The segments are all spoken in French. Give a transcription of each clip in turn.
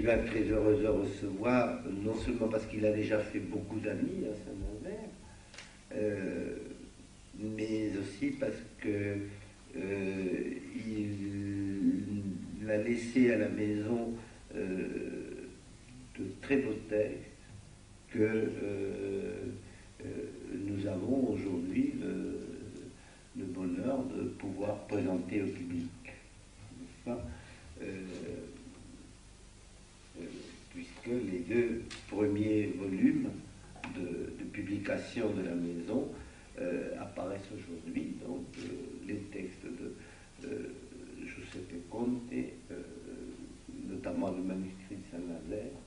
bien très heureux de le recevoir, non seulement parce qu'il a déjà fait beaucoup d'amis à Saint-Nazaire, mais aussi parce que il a laissé à la maison de très beaux textes que nous avons aujourd'hui le bonheur de pouvoir présenter au public. Puisque les deux premiers volumes de publication de la maison apparaissent aujourd'hui, donc les textes de Giuseppe Conte, notamment le manuscrit de Saint-Nazaire,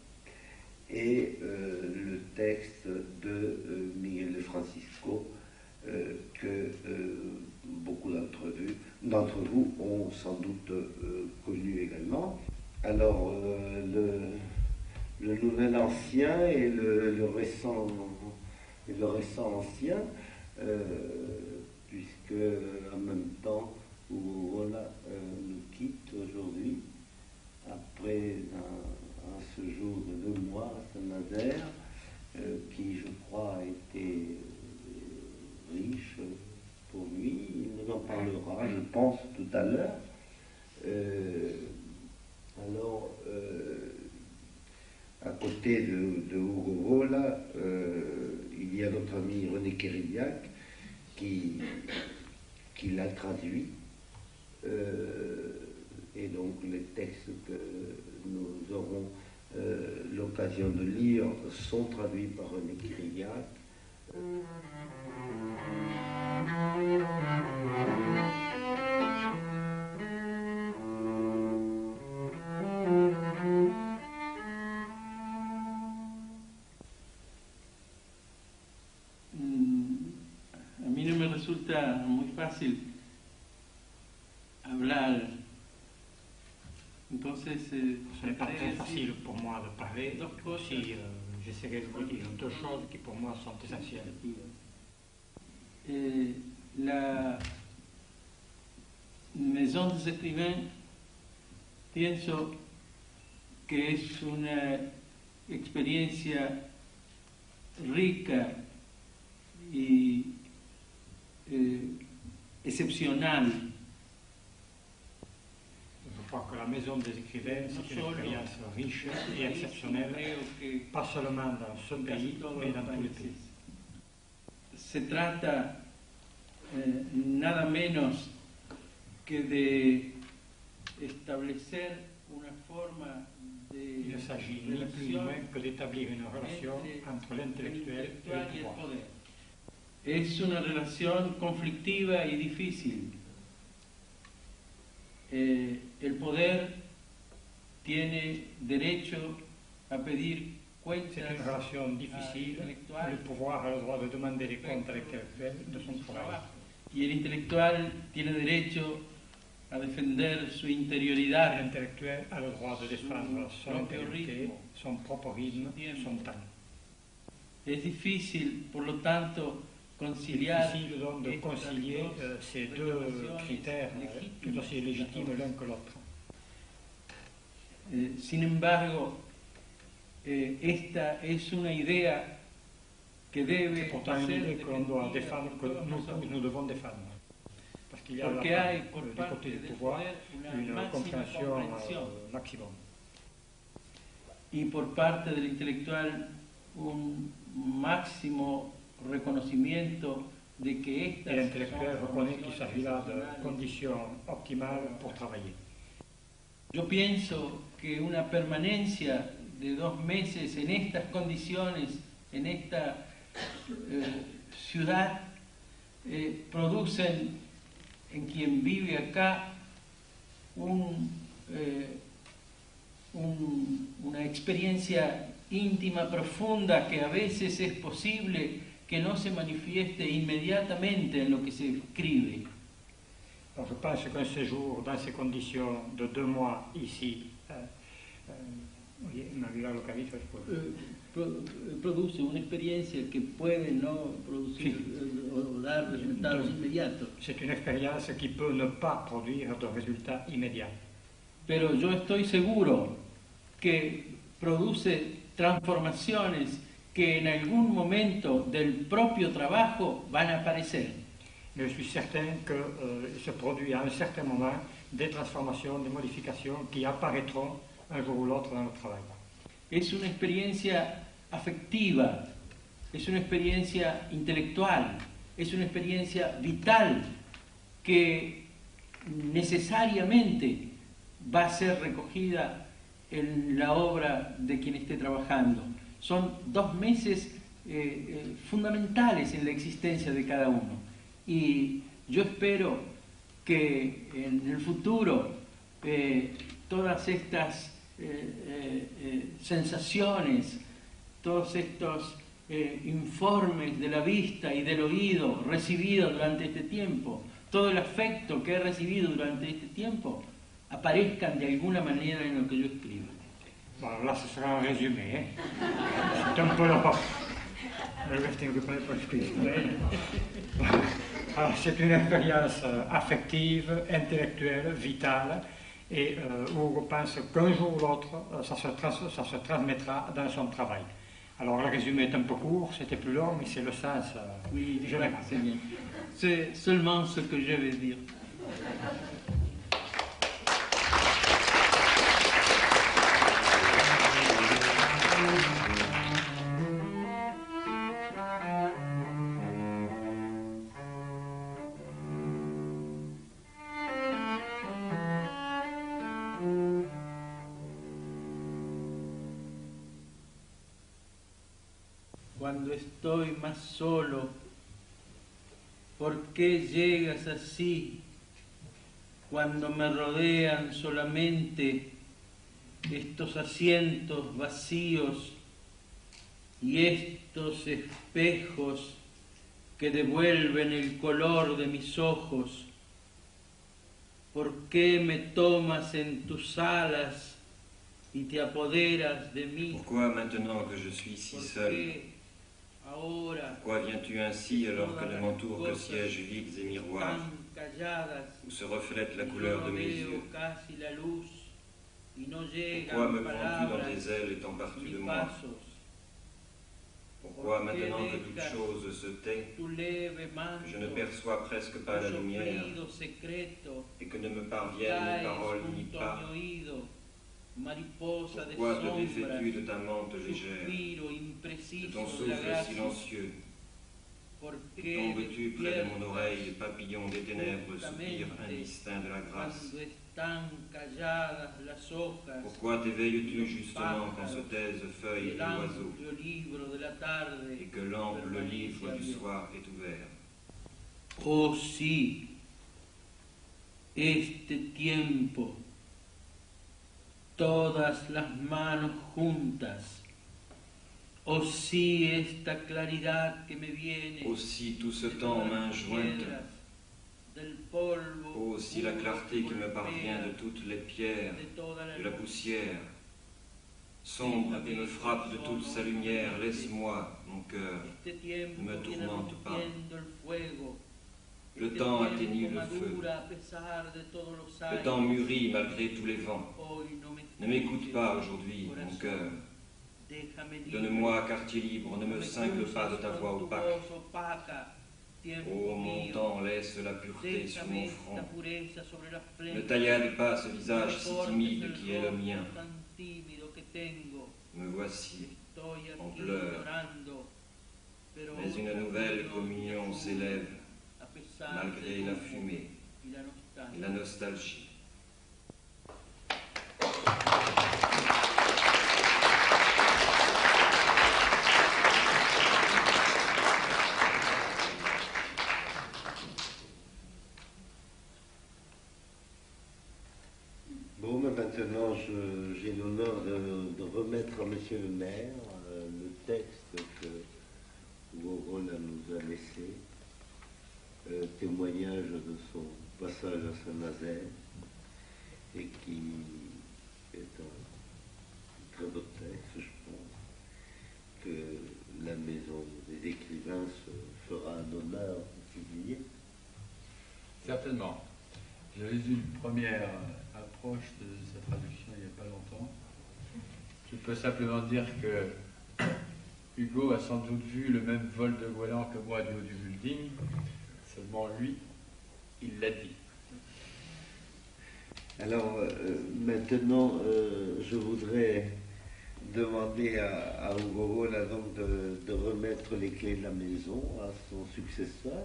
et le texte de Miguel de Francisco, que beaucoup d'entre vous ont sans doute connu également. Alors, le nouvel ancien et le récent ancien, puisque en même temps où voilà, nous quitte aujourd'hui, après un séjour de 2 mois à Saint-Nazaire, qui je crois a été riche pour lui. Il nous en parlera, je pense, tout à l'heure. Alors, à côté de Hugo Rolla, il y a notre ami René Kéridiac qui l'a traduit. Et donc les textes que nous aurons l'occasion de lire sont traduits par René Kéridiac. A mí no me resulta muy fácil hablar. Entonces, ce n'est pas très facile pour moi de parler, aussi j'essaierai de vous dire 2 choses qui pour moi sont essentielles. La Maison des Écrivains, pienso que es una experiencia rica y excepcional. Je crois que la Maison des Écrivains, c'est une expérience riche et exceptionnelle, pas seulement dans ce pays, mais dans tous les pays. Se trata nada menos que de establecer una forma de Il ne s'agit ni plus ni moins que d'établir une relation entre l'intellectuel et le pouvoir. Es una relación conflictiva y difícil. El poder tiene derecho a pedir cuentas. C'est une relation difficile. Le pouvoir a le droit de demander des comptes à l'intellectuel de son travail. Y el intelectual tiene derecho a defender su interioridad. L'intellectuel a le droit de défendre son intériorité, son propre rythme, son temps. Es difícil, por lo tanto, conciliar. C'est difficile donc de concilier ces 2 critères tout aussi légitimes l'un que l'autre. Sin embargo, esta es una idea que debe pourtant une idée que l'on doit défendre, que nous devons défendre. Parce qu'il y a du côté du pouvoir une compréhension maximum. Y por parte del intelectual un máximo reconocimiento de que estas et l'intellectuel reconnaît qu'il s'agit là de conditions optimales pour travailler. Yo pienso que una permanencia de 2 meses en estas condiciones, en esta ciudad, producen en quien vive acá una experiencia íntima, profunda, que a veces es posible que no se manifieste inmediatamente en lo que se escribe. Alors je pense qu'un séjour dans ces conditions de 2 mois ici, produce una experiencia que puede no producir o dar resultados inmediatos. C'est une expérience qui peut ne pas produire de résultats immédiats. Pero yo estoy seguro que produce transformaciones que en algún momento del propio trabajo van a aparecer. Mais je suis certain qu'il se produit à un certain moment des transformations, des modifications qui apparaîtront un jour ou l'autre dans le travail. Es una experiencia afectiva, es una experiencia intelectual, es una experiencia vital que necesariamente va a ser recogida en la obra de quien esté trabajando. Son 2 meses fundamentales en la existencia de cada uno. Y yo espero que en el futuro todas estas sensaciones, todos estos informes de la vista y del oído recibidos durante este tiempo, todo el afecto que he recibido durante este tiempo, aparezcan de alguna manera en lo que yo escriba. Bon, là, ce sera un résumé. Hein? C'est un peu c'est une expérience affective, intellectuelle, vitale, et où je pense qu'un jour ou l'autre, ça se transmettra dans son travail. Alors le résumé est un peu court, c'était plus long, mais c'est le sens général. C'est bien. C'est seulement ce que je vais dire. Cuando estoy más solo, ¿por qué llegas así? Cuando me rodean solamente estos asientos vacíos y estos espejos que devuelven el color de mis ojos. ¿Por qué me tomas en tus alas y te apoderas de mí? Pourquoi maintenant que je suis si seul? Pourquoi viens-tu ainsi alors que ne m'entourent que sièges vides et miroirs, où se reflète la couleur de mes yeux? Pourquoi me prends-tu dans tes ailes étant partout de moi? Pourquoi maintenant que toute chose se tait, que je ne perçois presque pas la lumière, et que ne me parviennent ni paroles ni pas? Pourquoi te défais-tu de ta mante légère, de ton souffle silencieux? Tombes-tu près de mon oreille, papillon des ténèbres, soupir indistinct de la grâce? Pourquoi t'éveilles-tu justement quand se taisent feuilles et oiseaux, et que l'ample livre du soir est ouvert? Oh sí, este tiempo, todas las manos juntas. Oh sí, esta claridad que me viene. Aussi tout ce temps en mains jointes. Aussi la clarté qui me parvient de toutes les pierres, de la poussière. Sombre et me frappe de toute sa lumière. Laisse-moi, mon cœur, ne me tourmente pas. Le temps atténue le feu. Le temps mûrit malgré tous les vents. Ne m'écoute pas aujourd'hui, mon cœur. Donne-moi quartier libre, ne me cingle pas de ta voix opaque. Ô mon temps, laisse la pureté sur mon front. Ne taillade pas ce visage si timide qui est le mien. Me voici, en pleurs. Mais une nouvelle communion s'élève, malgré la fumée et la nostalgie. Bon, mais maintenant, j'ai l'honneur de remettre à Monsieur le maire le texte que Warhol nous a laissé, témoignage de son passage à Saint-Nazaire, et qui est un très beau texte, je pense, que la Maison des Écrivains se fera un honneur de publier. Certainement. J'avais eu une première approche de sa traduction il n'y a pas longtemps. Je peux simplement dire que Hugo a sans doute vu le même vol de goéland que moi du haut du building, seulement lui, il l'a dit. Alors maintenant, je voudrais demander à Hugo Boll donc de remettre les clés de la maison à son successeur.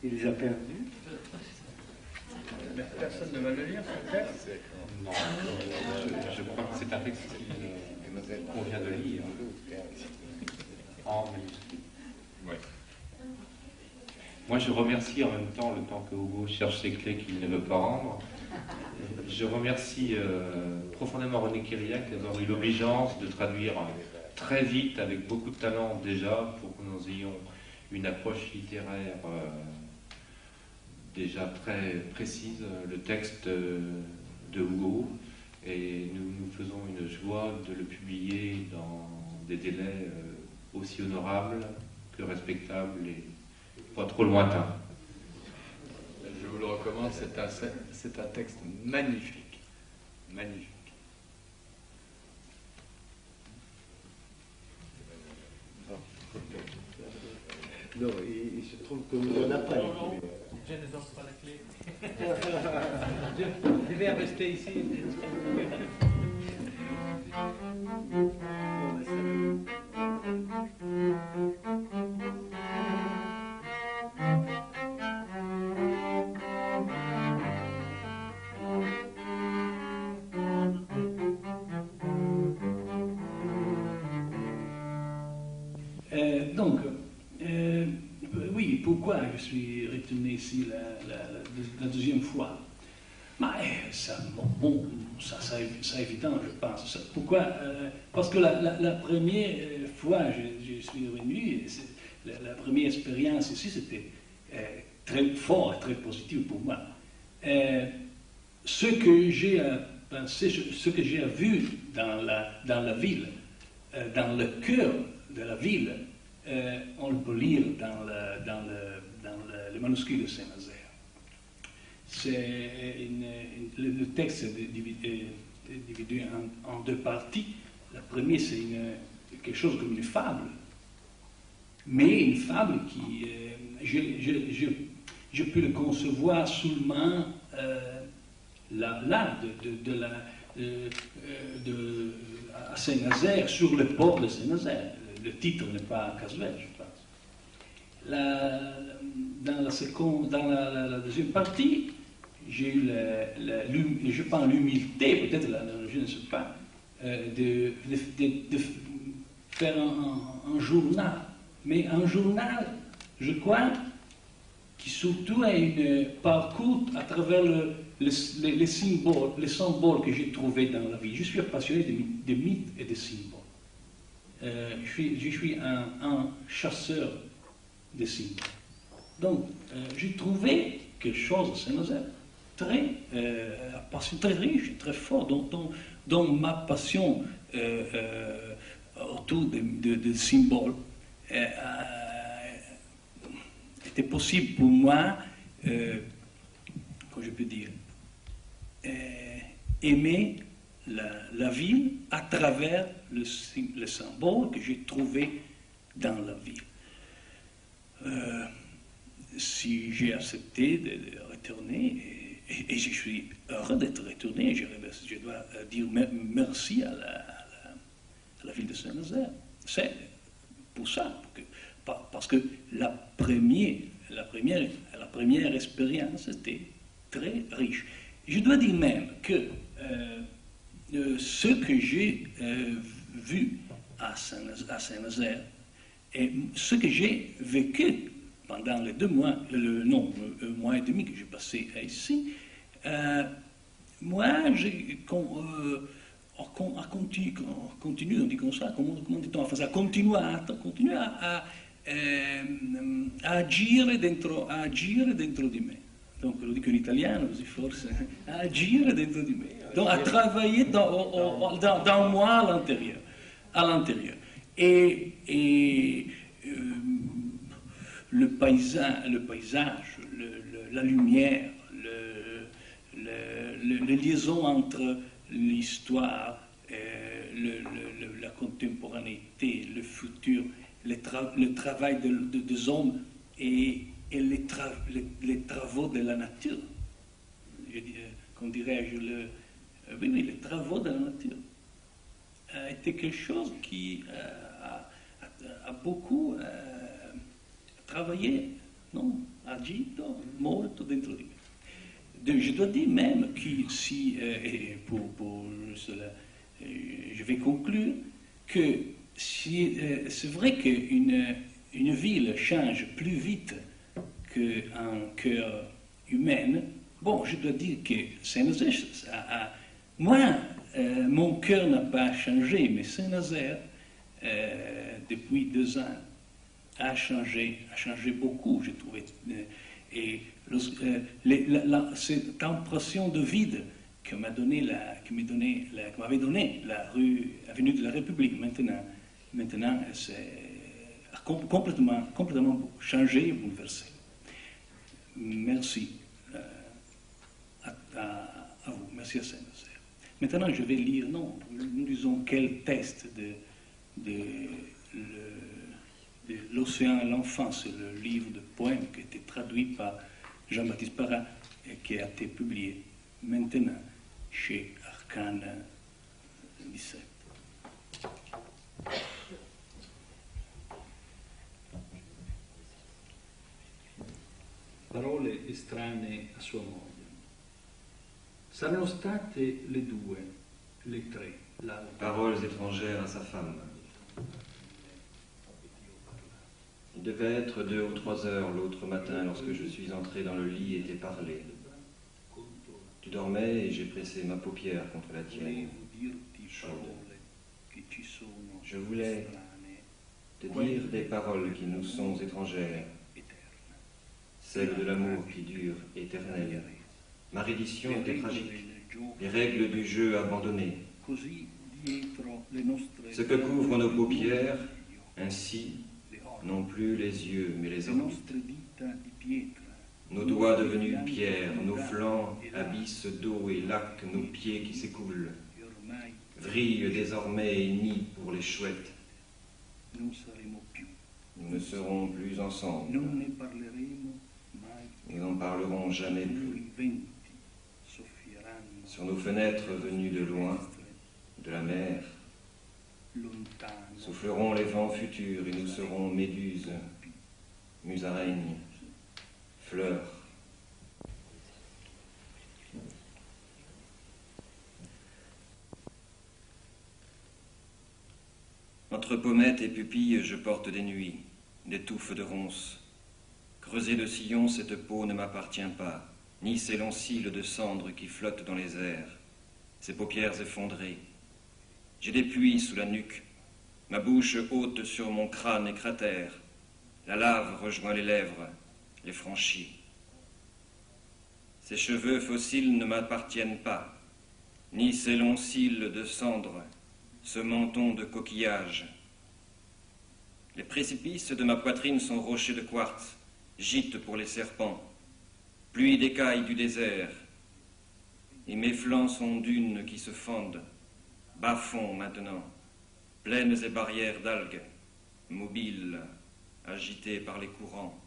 Il les a perdus. Personne ne va le lire, ce texte? Non, je crois que c'est un texte qu'on vient de lire en manuscrit. Ouais. Moi, je remercie en même temps, le temps que Hugo cherche ses clés qu'il ne veut pas rendre, je remercie profondément René Kiriac d'avoir eu l'obligeance de traduire très vite, avec beaucoup de talent déjà, pour que nous ayons une approche littéraire déjà très précise, le texte de Hugo, et nous nous faisons une joie de le publier dans des délais aussi honorables que respectables et pas trop lointains. Je vous le recommande, c'est un texte magnifique. Magnifique. Non, il se trouve que vous n'en avez pas. Je ne donne pas la clé. Je vais rester ici. Oui, pourquoi je suis retourné ici la deuxième fois? C'est évident, je pense. Pourquoi? Parce que la première fois je suis venu, la première expérience ici, c'était très fort et très positif pour moi. Ce que j'ai pensé, ce que j'ai vu dans la ville, dans le cœur de la ville, on le peut lire dans le manuscrit de Saint-Nazaire. Le texte est divisé en deux parties. La première, c'est quelque chose comme une fable, mais une fable qui, je peux le concevoir seulement là, à Saint-Nazaire, sur le port de Saint-Nazaire. Le titre n'est pas casuel, je pense. Dans la deuxième partie, j'ai eu, je pense, l'humilité, peut-être, je ne sais pas, de faire un journal. Mais un journal, je crois, qui surtout a un parcours à travers les symboles que j'ai trouvés dans la vie. Je suis passionné de mythes et de symboles. Je suis un chasseur de symboles. Donc, j'ai trouvé quelque chose à Saint-Nazaire très riche, très fort, dont ma passion autour de symboles était possible pour moi, comment je peux dire, aimer la ville à travers le symbole que j'ai trouvé dans la ville. Si j'ai accepté de retourner, et je suis heureux d'être retourné, je dois dire merci à la ville de Saint-Nazaire. C'est pour ça, parce que la première expérience était très riche. Je dois dire même que ce que j'ai vu à Saint-Nazaire et ce que j'ai vécu pendant les 2 mois, un mois et demi que j'ai passé ici, moi, j'ai continué, on dit comme ça, comment dit-on en français, continuer à agire dentro di me. Donc, lo dico in italiano, così forse, à agire dentro di me. Donc, à travailler dans moi à l'intérieur. Et le paysage, la lumière, les liaisons entre l'histoire, la contemporanéité, le futur, le travail des hommes et les travaux de la nature. Comme dirais-je, oui, les travaux de la nature a été quelque chose qui a beaucoup travaillé, non? Agito molto dentro di me. Je dois dire même que si, pour cela, je vais conclure, que si, c'est vrai qu'une ville change plus vite qu'un cœur humain. Bon, je dois dire que Saint-Nazaire, moi, mon cœur n'a pas changé, mais Saint-Nazaire, depuis 2 ans, a changé beaucoup, j'ai trouvé. Et cette impression de vide que m'avait donné la rue, avenue de la République, maintenant a complètement changé et bouleversé. Merci à vous, merci à Saint-Nazaire. Maintenant, je vais lire, nous disons quel texte de L'Océan et l'Enfant, c'est le livre de poèmes qui a été traduit par Jean-Baptiste Parra et qui a été publié maintenant chez Arcane 17. Parole estranee a sua moglie. Saranno state le 2, le 3. Paroles étrangères à sa femme. Il devait être 2 ou 3 heures l'autre matin lorsque je suis entré dans le lit et t'ai parlé. Tu dormais et j'ai pressé ma paupière contre la tienne, chaude. Je voulais te dire des paroles qui nous sont étrangères, celles de l'amour qui dure éternel. Ma reddition était tragique, les règles du jeu abandonnées. Ce que couvrent nos paupières, ainsi, non plus les yeux, mais les orbites. Nos doigts devenus pierre, nos flancs, abysses d'eau et lacs, nos pieds qui s'écoulent. Vrille désormais et nid pour les chouettes. Nous ne serons plus ensemble. Nous n'en parlerons jamais plus. Sur nos fenêtres venues de loin, de la mer, souffleront les vents futurs et nous serons méduses, musaraignes, fleurs. Entre pommettes et pupilles, je porte des nuits, des touffes de ronces. Creusée de sillon, cette peau ne m'appartient pas, ni ces longs cils de cendre qui flottent dans les airs, ces paupières effondrées. J'ai des pluies sous la nuque, ma bouche haute sur mon crâne et cratère. La lave rejoint les lèvres, les franchit. Ces cheveux fossiles ne m'appartiennent pas, ni ces longs cils de cendre, ce menton de coquillage. Les précipices de ma poitrine sont rochers de quartz, gîtes pour les serpents, pluie d'écailles du désert, et mes flancs sont dunes qui se fendent, bas-fonds maintenant, plaines et barrières d'algues, mobiles, agitées par les courants.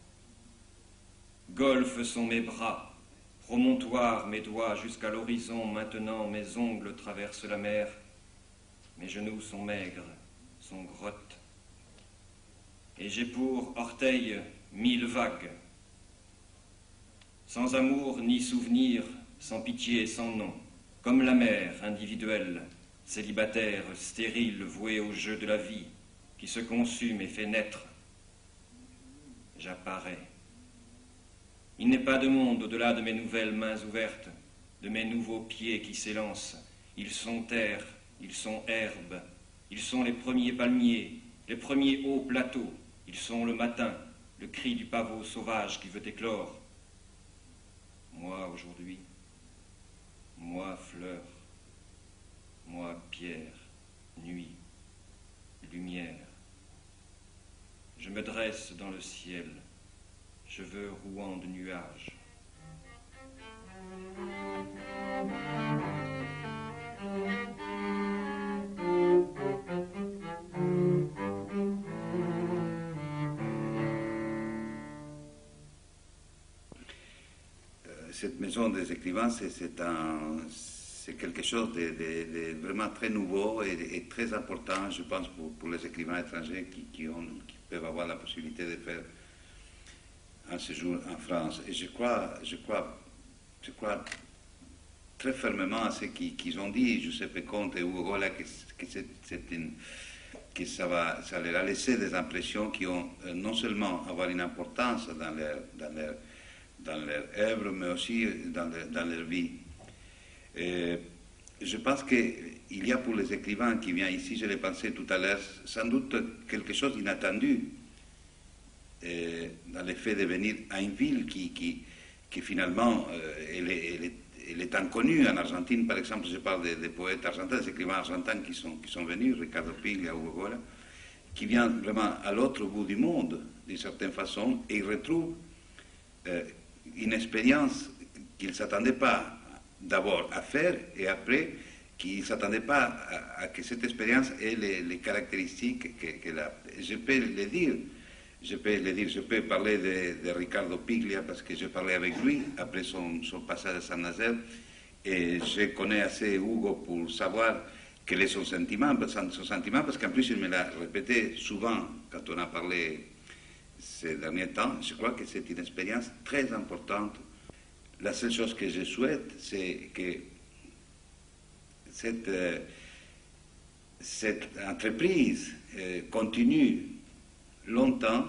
Golfes sont mes bras, promontoires mes doigts jusqu'à l'horizon, maintenant mes ongles traversent la mer, mes genoux sont maigres, sont grottes, et j'ai pour orteils 1000 vagues, sans amour ni souvenir, sans pitié, sans nom, comme la mer individuelle, célibataire, stérile, vouée au jeu de la vie, qui se consume et fait naître. J'apparais. Il n'est pas de monde au-delà de mes nouvelles mains ouvertes, de mes nouveaux pieds qui s'élancent. Ils sont terre, ils sont herbe, ils sont les premiers palmiers, les premiers hauts plateaux, ils sont le matin, le cri du pavot sauvage qui veut éclore. Moi aujourd'hui, moi fleur, moi pierre, nuit, lumière. Je me dresse dans le ciel, cheveux rouants de nuages. cette maison des écrivains, c'est quelque chose de vraiment très nouveau et très important, je pense, pour les écrivains étrangers qui peuvent avoir la possibilité de faire un séjour en France. Et je crois très fermement à ce qu'ils ont dit, Giuseppe Conte et Ugo Gola, que ça leur a laissé des impressions qui ont non seulement avoir une importance dans leur œuvre, mais aussi dans leur vie. Je pense qu'il y a pour les écrivains qui viennent ici, je l'ai pensé tout à l'heure, sans doute quelque chose d'inattendu dans le fait de venir à une ville qui finalement elle est inconnue en Argentine. Par exemple, je parle des poètes argentins, des écrivains argentins qui sont venus, Ricardo Piglia, Ugo Gola, qui viennent vraiment à l'autre bout du monde, d'une certaine façon, et ils retrouvent une expérience qu'ils ne s'attendaient pas d'abord à faire, et après qu'ils ne s'attendaient pas à que cette expérience ait les caractéristiques qu'elle a. Je peux le dire, je peux parler de Ricardo Piglia parce que je parlais avec lui après son passage à Saint-Nazaire, et je connais assez Hugo pour savoir quel est son sentiment parce qu'en plus il me l'a répété souvent quand on a parlé ces derniers temps. Je crois que c'est une expérience très importante. La seule chose que je souhaite, c'est que cette entreprise continue longtemps,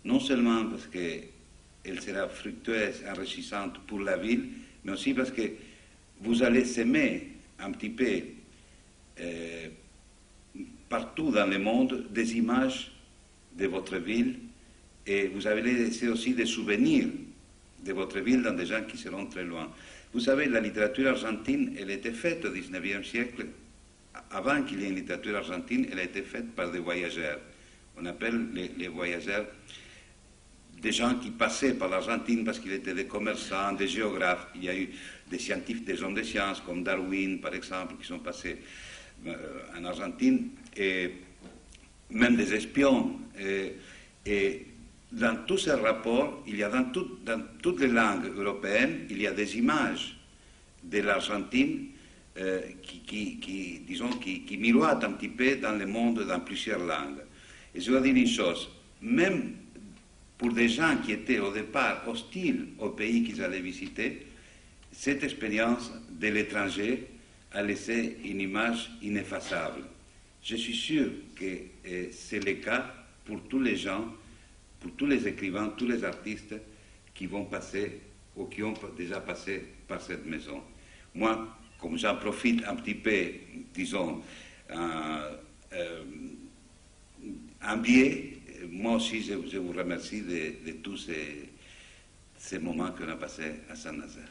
non seulement parce qu'elle sera fructueuse, enrichissante pour la ville, mais aussi parce que vous allez s'aimer un petit peu partout dans le monde des images de votre ville, et vous allez laisser aussi des souvenirs de votre ville dans des gens qui seront très loin. Vous savez, la littérature argentine, elle était faite au XIXe siècle. Avant qu'il y ait une littérature argentine, elle a été faite par des voyageurs. On appelle les voyageurs des gens qui passaient par l'Argentine parce qu'ils étaient des commerçants, des géographes. Il y a eu des scientifiques, des hommes de sciences comme Darwin, par exemple, qui sont passés en Argentine, et même des espions. Et dans tous ces rapports, il y a dans toutes les langues européennes, il y a des images de l'Argentine qui miroitent un petit peu dans le monde, dans plusieurs langues. Et je dois dire une chose, même pour des gens qui étaient au départ hostiles au pays qu'ils allaient visiter, cette expérience de l'étranger a laissé une image ineffaçable. Je suis sûr que c'est le cas pour tous les gens, pour tous les écrivains, tous les artistes qui vont passer ou qui ont déjà passé par cette maison. Moi, comme j'en profite un petit peu, disons, un biais, moi aussi je vous remercie de tous ces moments qu'on a passés à Saint-Nazaire.